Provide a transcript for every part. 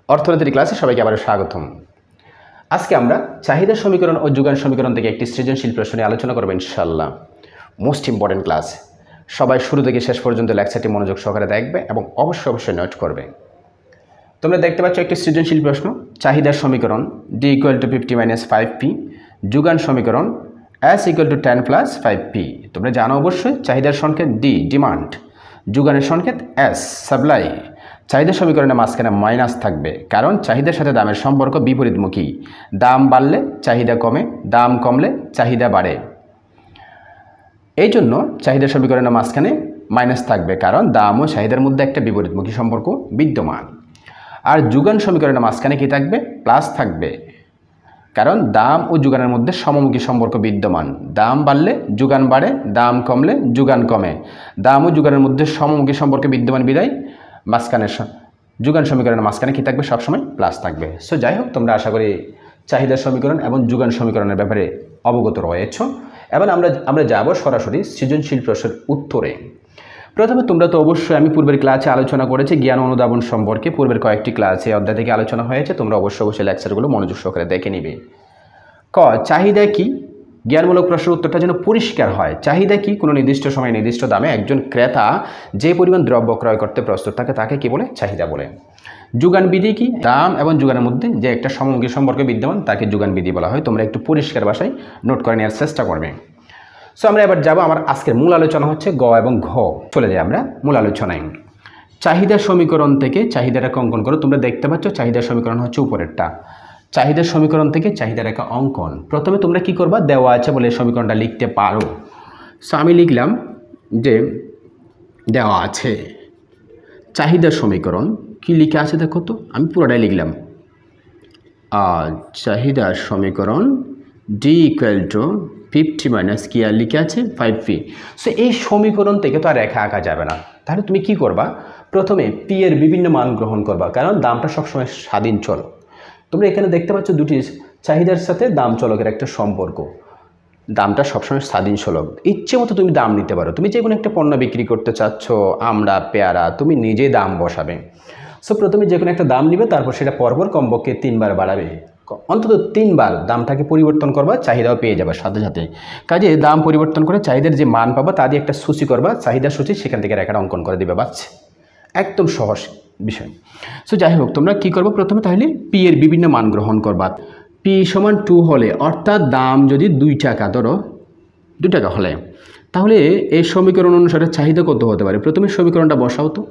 অর্থনীতির ক্লাসে সবাইকে আবারও স্বাগতম। আজকে আমরা চাহিদা সমীকরণ ও যোগান সমীকরণ থেকে একটি সৃজনশীল প্রশ্ন নিয়ে আলোচনা করব ইনশাআল্লাহ। Most important class. সবাই শুরু থেকে শেষ পর্যন্ত লেকচারটি মনোযোগ সহকারে দেখবে এবং অবশ্যই নোট করবে। তোমরা দেখতে পাচ্ছ একটি সৃজনশীল প্রশ্ন, চাহিদার সমীকরণ d = 50 - 5p, যোগান সমীকরণ s = 10 + 5p। তোমরা জানো অবশ্যই চাহিদার সংকেত d ডিমান্ড, যোগানের সংকেত s সাপ্লাই। চাহিদা সমীকরণের মাঝখানে মাইনাস থাকবে, কারণ চাহিদার সাথে দামের সম্পর্ক বিপরীতমুখী। দাম বাড়লে চাহিদা কমে, দাম কমলে চাহিদা বাড়ে। এই জন্য চাহিদা সমীকরণের মাঝখানে মাইনাস থাকবে, কারণ দাম ও চাহিদার মধ্যে একটা বিপরীতমুখী সম্পর্ক বিদ্যমান। আর যোগান সমীকরণের মাঝখানে কি থাকবে? প্লাস থাকবে, কারণ দাম ও যোগানের মধ্যে সমমুখী সম্পর্ক বিদ্যমান। দাম বাড়লে যোগান বাড়ে, দাম কমলে যোগান কমে। দাম ও যোগানের মধ্যে সমমুখী সম্পর্ক বিদ্যমান বিদায় মাঝখানে যোগান সমীকরণের মাঝখানে কী থাকবে? সবসময় প্লাস থাকবে। সো যাই হোক, তোমরা আশা করি চাহিদা সমীকরণ এবং যোগান সমীকরণের ব্যাপারে অবগত রয়েছ। এবং আমরা যাব সরাসরি সৃজনশীল প্রশ্নের উত্তরে। প্রথমে তোমরা তো অবশ্যই, আমি পূর্বের ক্লাসে আলোচনা করেছি জ্ঞান অনুধাবন সম্পর্কে, পূর্বের কয়েকটি ক্লাসে অধ্যায় থেকে আলোচনা হয়েছে। তোমরা অবশ্যই লেকচারগুলো মনোযোগ সহকারে দেখে নিবে। চাহিদা কি? জ্ঞানমূলক প্রশ্নের উত্তরটা যেন পরিষ্কার হয়। চাহিদা কি? কোনো নির্দিষ্ট সময়ে নির্দিষ্ট দামে একজন ক্রেতা যে পরিমাণ দ্রব্য ক্রয় করতে প্রস্তুত থাকে তাকে কি বলে? চাহিদা বলে। যোগান বিধি কি? দাম এবং যোগানের মধ্যে যে একটা সমমুখী সম্পর্ক বিদ্যমান তাকে যোগান বিধি বলা হয়। তোমরা একটু পরিষ্কার ভাষায় নোট করে নেওয়ার চেষ্টা করবে। সো আমরা এবার যাব, আমার আজকের মূল আলোচনা হচ্ছে গ এবং ঘ। চলে যাই আমরা মূল আলোচনায়। চাহিদা সমীকরণ থেকে চাহিদা রেখা অঙ্কন করো। তোমরা দেখতে পাচ্ছ চাহিদার সমীকরণ হচ্ছে উপরেরটা। চাহিদার সমীকরণ থেকে চাহিদা রেখা অঙ্কন। প্রথমে তোমরা কি করবা? দেওয়া আছে বলে সমীকরণটা লিখতে পারো। সো আমি লিখলাম যে দেওয়া আছে চাহিদার সমীকরণ। কি লিখে আছে দেখো তো, আমি পুরোটাই লিখলাম। চাহিদার সমীকরণ d = 50 - কি আর লিখে আছে? 5p। সো এই সমীকরণ থেকে তো আর রেখা আঁকা যাবে না। তাহলে তুমি কি করবা? প্রথমে p এর বিভিন্ন মান গ্রহণ করবা, কারণ দামটা সবসময় স্বাধীন চলক। তোমরা এখানে দেখতে পাচ্ছ দুটি চাহিদার সাথে দাম চলকের একটা সম্পর্ক। দামটা সবসময় স্বাধীন চলক, ইচ্ছে মতো তুমি দাম নিতে পারো। তুমি যে কোনো একটা পণ্য বিক্রি করতে চাচ্ছ, আমরা পেয়ারা, তুমি নিজেই দাম বসাবে। সো প্রথমে যে কোনো একটা দাম নিবে, তারপর সেটা পরপর কমপক্ষে 3 বার বাড়াবে। অন্তত 3 বার দামটাকে পরিবর্তন করবা, চাহিদাও পেয়ে যাবে সাথে সাথে। কাজে দাম পরিবর্তন করে চাহিদার যে মান পাবা তা দিয়ে একটা সূচি করবা, চাহিদার সূচি, সেখান থেকে রেখাটা অঙ্কন করে দিবে। বাস, একদম সহজ বিষয়। সো যাই হোক, তোমরা কি করবো? প্রথমে তাহলে পি এর বিভিন্ন মান গ্রহণ করবা। পি = 2 হলে, অর্থাৎ দাম যদি 2 টাকা, ধরো 2 টাকা হলে, তাহলে এই সমীকরণ অনুসারে চাহিদা কত হতে পারে? প্রথমে সমীকরণটা বসাও তো।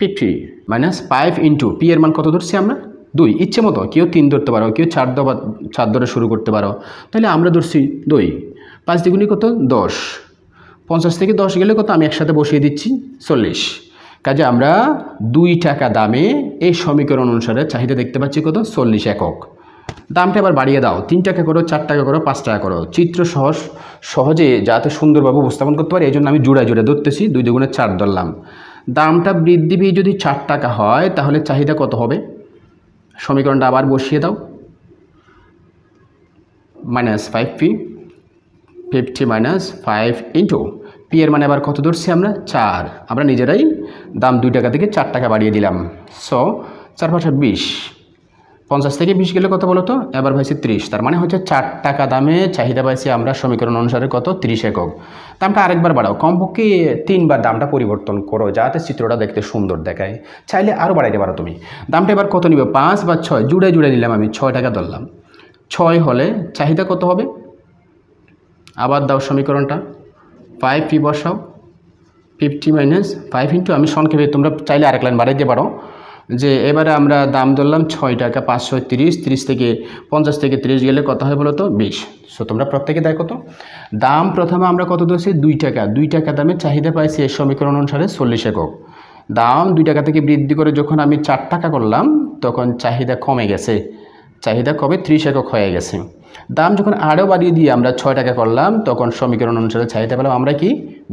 50 - 5 × পি এর মান কত ধরছি আমরা? 2। ইচ্ছে মতো কেউ 3 ধরতে পারো, কেউ 4 ধরে শুরু করতে পারো। তাহলে আমরা ধরছি 2। 5 দ্বিগুণী কত? 10। 50 থেকে 10 গেলে কত? আমি একসাথে বসিয়ে দিচ্ছি 40। কাজে আমরা 2 টাকা দামে এই সমীকরণ অনুসারে চাহিদা দেখতে পাচ্ছি কত? 40 একক। দামটা এবার বাড়িয়ে দাও, 3 টাকা করো, 4 টাকা করো, 5 টাকা করো। চিত্র সহজে যাতে সুন্দরভাবে উপস্থাপন করতে পারি, এই জন্য আমি জোড়া ধরতেছি। 2 × 4 ধরলাম। দামটা বৃদ্ধি পেয়ে যদি 4 টাকা হয়, তাহলে চাহিদা কত হবে? সমীকরণটা আবার বসিয়ে দাও। -5p, 50 - 5 × পি এর মানে আবার কত ধরছি আমরা? 4। আমরা নিজেরাই দাম 2 টাকা থেকে 4 টাকা বাড়িয়ে দিলাম। সো 4 × 5 = 20। 50 থেকে 20 গেলে কত বলো তো? এবার পাইছি 30। তার মানে হচ্ছে 4 টাকা দামে চাহিদা পাইছি আমরা সমীকরণ অনুসারে কত? 30 একক। দামটা আরেকবার বাড়াও, কমপক্ষে 3 বার দামটা পরিবর্তন করো, যাতে চিত্রটা দেখতে সুন্দর দেখায়। চাইলে আরও বাড়াইতে পারো তুমি। দামটা এবার কত নিবে? 5 বা 6 জুড়ে দিলাম, আমি 6 টাকা ধরলাম। 6 হলে চাহিদা কত হবে? আবার দাও সমীকরণটা, 5p বসাও। 50 - 5 × আমি সংক্ষেপে, তোমরা চাইলে আরেক লাইন বাড়াইতে পারো, যে এবারে আমরা দাম ধরলাম 6 টাকা, 5 × 30। 30 থেকে 50 থেকে 30 গেলে কত হয় বলো তো? 20। সো তোমরা প্রত্যেকে দেখো তো, দাম প্রথমে আমরা কত ধরছি? 2 টাকা। 2 টাকা দামে চাহিদা পাইছি এই সমীকরণ অনুসারে 40 একক। দাম 2 টাকা থেকে বৃদ্ধি করে যখন আমি 4 টাকা করলাম, তখন চাহিদা কমে গেছে। চাহিদা কবে? 30 একক হয়ে গেছে। দাম যখন আরও বাড়িয়ে দিয়ে আমরা 6 টাকা করলাম, তখন সমীকরণ অনুসারে চাহিদা পেলাম আমরা কি?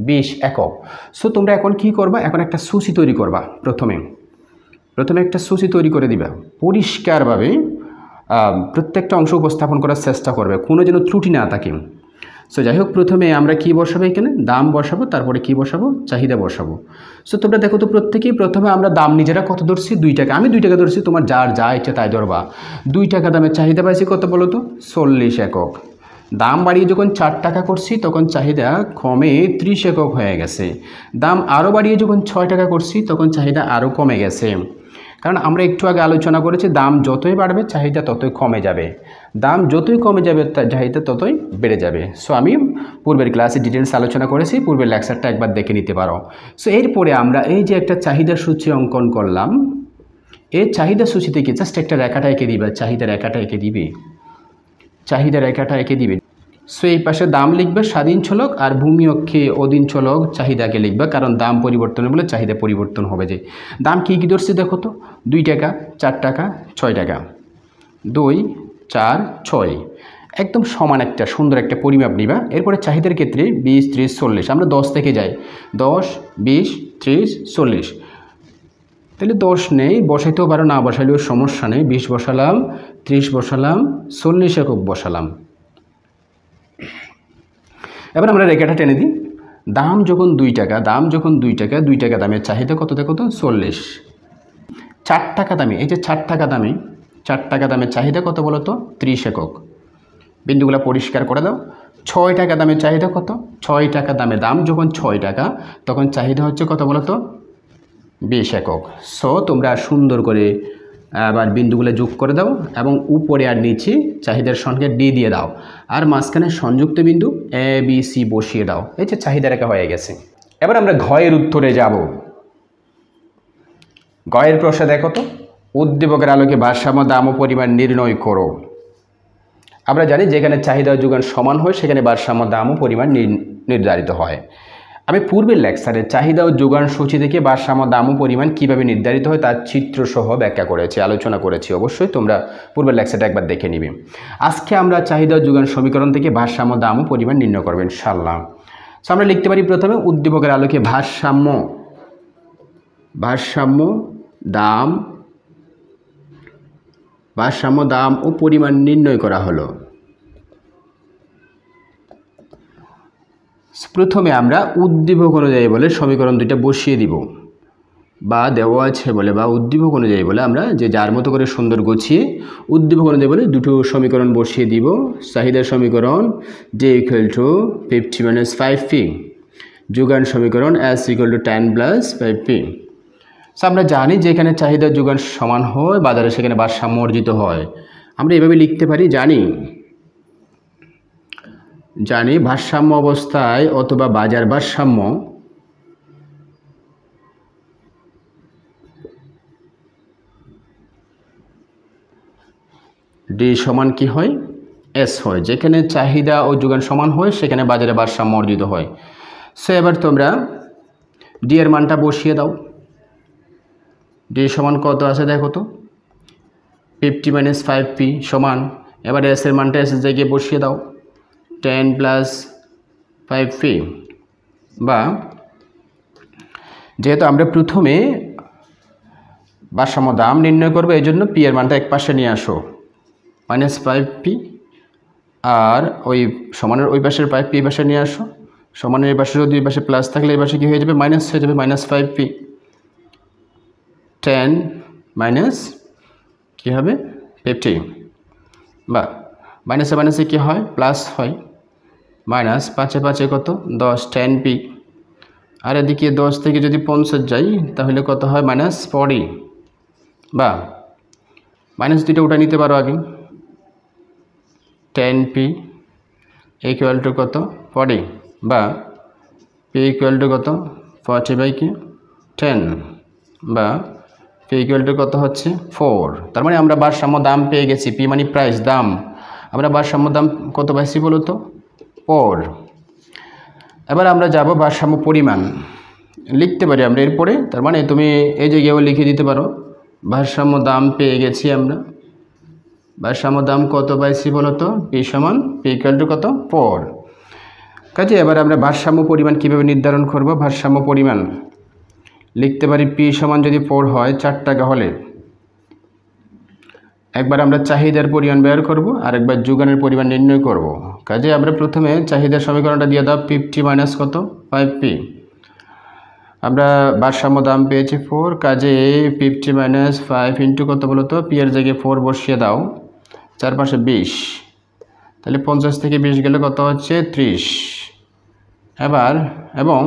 20 একক। সো তোমরা এখন কি করবা? এখন একটা সূচি তৈরি করবা। প্রথমে একটা সূচি তৈরি করে দিবা, পরিষ্কারভাবে প্রত্যেকটা অংশ উপস্থাপন করার চেষ্টা করবে, কোনো যেন ত্রুটি না থাকে। সো যাই হোক, প্রথমে আমরা কি বসাবো, এখানে দাম বসাবো, তারপরে কি বসাবো, চাহিদা বসাবো। সো তোমরা দেখো তো প্রত্যেকেই, প্রথমে আমরা দাম নিজেরা কত ধরছি, 2 টাকা। আমি 2 টাকা ধরছি, তোমার যার যা ইচ্ছে তাই ধরবা। 2 টাকা দামের চাহিদা পাইছি কত বলো তো, 40 একক। দাম বাড়িয়ে যখন 4 টাকা করছি তখন চাহিদা কমে 30 একক হয়ে গেছে। দাম আরও বাড়িয়ে যখন 6 টাকা করছি তখন চাহিদা আরও কমে গেছে। কারণ আমরা একটু আগে আলোচনা করেছি, দাম যতই বাড়বে চাহিদা ততই কমে যাবে, দাম যতই কমে যাবে চাহিদা ততই বেড়ে যাবে। সো আমি পূর্বের ক্লাসে ডিটেলস আলোচনা করেছি, পূর্বের লেকচারটা একবার দেখে নিতে পারো। সো এরপরে আমরা এই যে একটা চাহিদা সূচি অঙ্কন করলাম, এই চাহিদা সূচি থেকে জাস্ট একটা রেখাটা এঁকে দিবে, চাহিদা রেখাটা এঁকে দিবে, চাহিদা রেখাটা এঁকে দিবে। সো এই পাশে দাম লিখবে স্বাধীন চলক, আর ভূমি অক্ষে অধীন চলক চাহিদাকে লিখবে, কারণ দাম পরিবর্তনের বলে চাহিদা পরিবর্তন হবে। যে দাম কী কী ধরছে দেখো তো, 2 টাকা, 4 টাকা, 6 টাকা, 2, 4, 6, একদম সমান একটা সুন্দর একটা পরিমাপ নিবা। এরপরে চাহিদার ক্ষেত্রে 20, 30, 40, আমরা 10 থেকে যাই, 10, 20, 30, 40। তাহলে 10 নেই, বসাইতেও পারো, না বসাইলেও সমস্যা নেই। 20 বসালাম, 30 বসালাম, 40 একক বসালাম। এবার আমরা রেখাটা টেনে দিই। দাম যখন 2 টাকা, দাম যখন 2 টাকা, 2 টাকা দামের চাহিদা কত দেখো তো, 40। 4 টাকা দামে, এই যে 4 টাকা দামে, 4 টাকা দামের চাহিদা কত বলো তো, 30 একক। বিন্দুগুলো পরিষ্কার করে দাও। 6 টাকা দামের চাহিদা কত, 6 টাকা দামে, দাম যখন 6 টাকা তখন চাহিদা হচ্ছে কত বলো তো, 20 একক। সো তোমরা সুন্দর করে আবার বিন্দুগুলো যোগ করে দাও এবং উপরে আর নিচে চাহিদার সংখ্যা ডি দিয়ে দাও, আর মাঝখানে সংযুক্ত বিন্দু এ বি সি বসিয়ে দাও। এই যে চাহিদা রেখা হয়ে গেছে। এবার আমরা ঘয়ের উত্তরে যাব। ঘয়ের প্রশ্ন দেখো তো, উদ্দীপকের আলোকে ভারসাম্য দাম ও পরিমাণ নির্ণয় করো। আমরা জানি যেখানে চাহিদা ও যোগান সমান হয় সেখানে ভারসাম্য দাম ও পরিমাণ নির্ধারিত হয়। আমি পূর্বের লেকচারে চাহিদা ও যোগান সূচি থেকে ভারসাম্য দাম ও পরিমাণ কীভাবে নির্ধারিত হয় তার চিত্রসহ ব্যাখ্যা করেছি, আলোচনা করেছি। অবশ্যই তোমরা পূর্বের লেকচারটা একবার দেখে নিবে। আজকে আমরা চাহিদা ও যোগান সমীকরণ থেকে ভারসাম্য দাম ও পরিমাণ নির্ণয় করবো ইনশাআল্লাহ। সো আমরা লিখতে পারি প্রথমে, উদ্দীপকের আলোকে ভারসাম্য দাম ও পরিমাণ নির্ণয় করা হলো। প্রথমে আমরা উদ্দীপক অনুযায়ী বলে সমীকরণ দুইটা বসিয়ে দিব, বা দেওয়া আছে বলে বা উদ্দীপক অনুযায়ী বলে আমরা যে যার মতো করে সুন্দর গুছিয়ে উদ্দীপক অনুযায়ী বলে দুটো সমীকরণ বসিয়ে দিব। চাহিদার সমীকরণ ডি ইকুয়াল টু 50 - 5p, যোগান সমীকরণ S equal to 10 + 5p। So আমরা জানি যে এখানে চাহিদা যোগান সমান হয়, বাজারে সেখানে ভারসাম্য অর্জিত হয়। আমরা এভাবে লিখতে পারি, জানি ভারসাম্য অবস্থায় অথবা বাজার ভারসাম্য ডি সমান কি হয়, এস হয়। যেখানে চাহিদা ও যোগান সমান হয় সেখানে বাজারে ভারসাম্য অর্জিত হয়। সো এবার তোমরা ডি এর মানটা বসিয়ে দাও। ডি সমান কত আছে দেখো তো, 50 - 5p সমান, এবার এস এর মানটা এস এর জায়গায় বসিয়ে দাও, 10 + 5p। বা যেহেতু আমরা প্রথমে ভারসাম্য দাম নির্ণয় করবো, এই জন্য পি এর মানটা এক পাশে নিয়ে আসো, -5p, আর ওই সমানের ওই পাশের 5p এই পাশে নিয়ে আসো। সমানের এই পাশে যদি এই পাশে প্লাস থাকলে এই পাশে কী হয়ে যাবে, মাইনাস হয়ে যাবে, -5p। 10 - কি হবে 50, বা মাইনাসে মাইনাসে কী হয়, প্লাস হয়, -5 - 5 কত 10, 10p। আর এদিকে 10 থেকে যদি 50 যাই তাহলে কত হয়, -40, বা মাইনাস দুইটা ওটা নিতে পারো আগে, 10p ইকুয়াল টু কত 40, বা p ইকুয়াল টু কত 40/10, বা p ইকুয়াল টু কত হচ্ছে 4। তার মানে আমরা ভারসাম্য দাম পেয়ে গেছি, p মানে প্রাইস, দাম। আমরা ভারসাম্য দাম কত পাইছি বলো তো, 4। এবার আমরা যাব ভারসাম্য পরিমাণ লিখতে পারি আমরা এরপরে। তার মানে তুমি এই জায়গায়ও লিখে দিতে পারো, ভারসাম্য দাম পেয়ে গেছি আমরা। ভারসাম্য দাম কত পাইছি বলো তো, p ইকুয়াল টু কত 4। কাজে এবার আমরা ভারসাম্য পরিমাণ কীভাবে নির্ধারণ করব, ভারসাম্য পরিমাণ লিখতে পারি p যদি 4 হয়, 4 টাকা হলে একবার আমরা চাহিদার পরিমাণ বের করব আর একবার যোগানের পরিমাণ নির্ণয় করব। কাজে আমরা প্রথমে চাহিদার সমীকরণটা দিয়ে দাও 50 মাইনাস কত 5p। আমরা ভারসাম্য দাম পেয়েছি 4, কাজে 50 মাইনাস 5 ইন্টু কত বলো তো, পি এর জায়গায় 4 বসিয়ে দাও, চারপাশে 20, তাহলে 50 থেকে 20 গেলে কত হচ্ছে 30। এবার এবং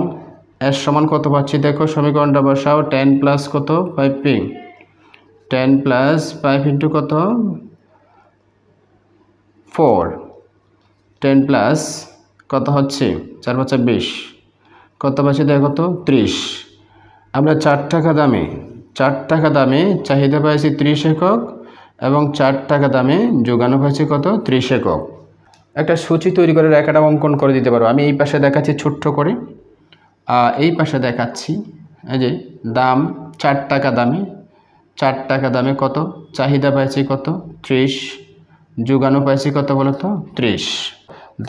এর সমান কত পাচ্ছি দেখো, সমীকরণটা বসাও 10 প্লাস কত 5p, 10 প্লাস 5 ইন্টু কত 4, 10 প্লাস কত হচ্ছে 4 5 20, কত পাচ্ছি দেখো তো 30। আমরা 4 টাকা দামে চাহিদা পাইছি 30 একক এবং 4 টাকা দামে যোগানো হয়েছে কত 30 একক। একটা সূচি তৈরি করে রেখাটা অঙ্কন করে দিতে পারো। আমি এই পাশে দেখাচ্ছি ছোট্ট করে, এই পাশে দেখাচ্ছি এই যে দাম 4 টাকা দামে কত চাহিদা পাইছি কত 30, যোগানো পাইছি কত বলো তো 30।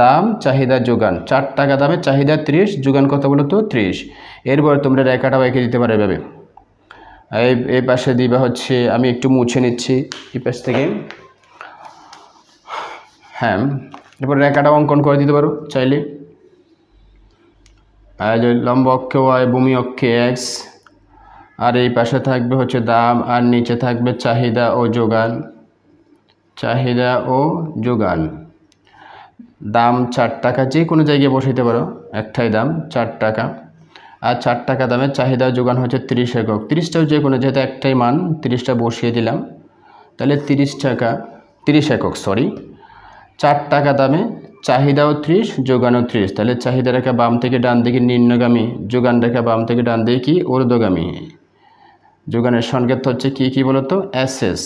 দাম চাহিদা যোগান, 4 টাকা দামে চাহিদা 30, যোগান কত বলো তো 30। এরপর তোমরা রেখাটাও এঁকে দিতে পারো এভাবে। এই পাশে দিবা হচ্ছে, আমি একটু মুছে নিচ্ছি এই পাশ থেকে, হ্যাঁ এরপর রেখাটা অঙ্কন করে দিতে পারো চাইলে। লম্ব অক্ষে ওয়াই, ভূমি অক্ষে এক্স, আর এই পাশে থাকবে হচ্ছে দাম, আর নিচে থাকবে চাহিদা ও যোগান। দাম 4 টাকা, যে কোনো জায়গায় বসাইতে পারো, একটাই দাম 4 টাকা, আর 4 টাকা দামে চাহিদা যোগান হচ্ছে 30 একক। 30টাও যে কোনো, যেহেতু একটাই মান 30টা বসিয়ে দিলাম, তাহলে 30 একক 4 টাকা দামে চাহিদাও 30, যোগানও 30, তাহলে চাহিদা রেখা বাম থেকে ডান দিকে নিম্নগামী, যোগান রেখা বাম থেকে ডান দিকে কি ঊর্ধ্বগামী। যোগানের সংকেত হচ্ছে কি বলতো এসএস।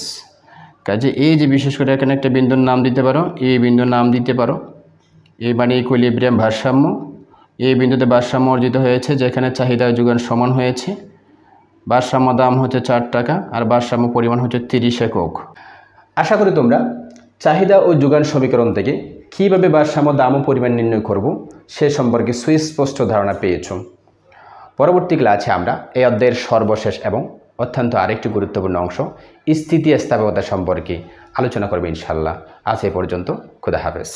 কাজে এই যে বিশেষ করে এখানে একটা বিন্দুর নাম দিতে পারো, এই বিন্দুর নাম দিতে পারো, এই মানে ইকুইলিব্রিয়াম ভারসাম্য। এই বিন্দুতে ভারসাম্য অর্জিত হয়েছে যেখানে চাহিদা যোগান সমান হয়েছে। ভারসাম্য দাম হচ্ছে 4 টাকা আর ভারসাম্য পরিমাণ হচ্ছে 30 একক। আশা করি তোমরা চাহিদা ও যোগান সমীকরণ থেকে কীভাবে ভারসাম্য দাম ও পরিমাণ নির্ণয় করব সে সম্পর্কে সুস্পষ্ট ধারণা পেয়েছ। পরবর্তী ক্লাসে আমরা এই অধ্যায়ের সর্বশেষ এবং অত্যন্ত আরেকটি গুরুত্বপূর্ণ অংশ স্থিতিস্থাপকতা সম্পর্কে আলোচনা করব ইনশাআল্লাহ। আজ এ পর্যন্ত, খোদা হাফেজ।